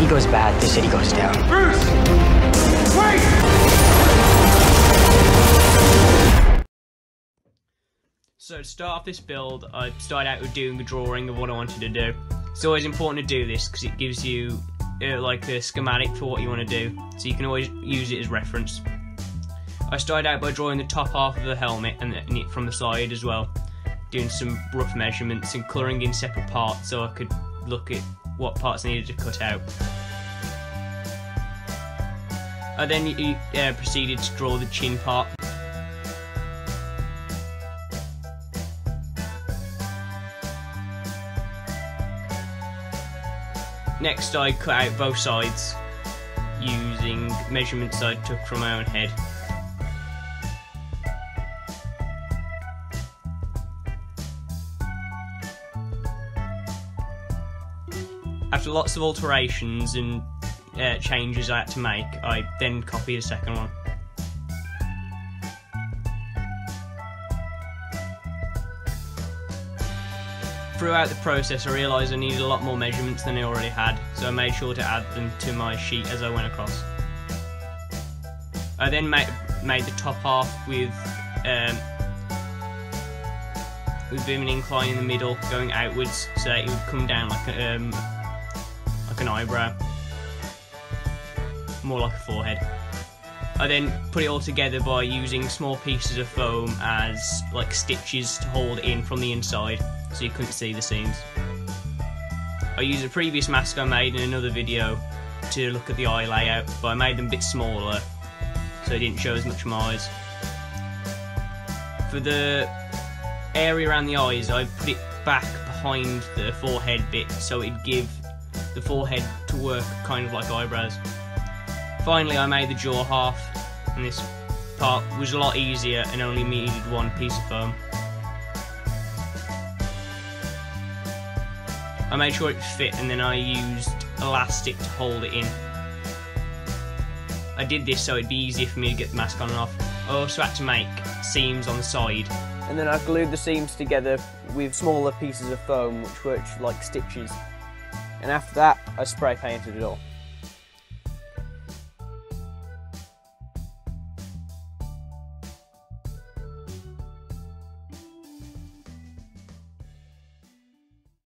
he goes bad, the city goes down. Bruce! Wait! So to start off this build, I started out with doing a drawing of what I wanted to do. It's always important to do this because it gives you like a schematic for what you want to do, so you can always use it as reference. I started out by drawing the top half of the helmet and it from the side as well, doing some rough measurements and colouring in separate parts so I could look at what parts I needed to cut out. I then proceeded to draw the chin part. Next I cut out both sides using measurements I took from my own head. After lots of alterations and changes I had to make, I then copied a second one. Throughout the process I realised I needed a lot more measurements than I already had, so I made sure to add them to my sheet as I went across. I then made the top half with a bit of an incline in the middle going outwards so that it would come down like an eyebrow, more like a forehead. I then put it all together by using small pieces of foam as like stitches to hold in from the inside so you couldn't see the seams. I used a previous mask I made in another video to look at the eye layout, but I made them a bit smaller so it didn't show as much of my eyes. For the area around the eyes I put it back behind the forehead bit so it'd give the forehead to work kind of like eyebrows. Finally I made the jaw half, and this part was a lot easier and only needed one piece of foam. I made sure it fit and then I used elastic to hold it in. I did this so it'd be easier for me to get the mask on and off. I also had to make seams on the side. And then I glued the seams together with smaller pieces of foam which worked like stitches. And after that I spray painted it all.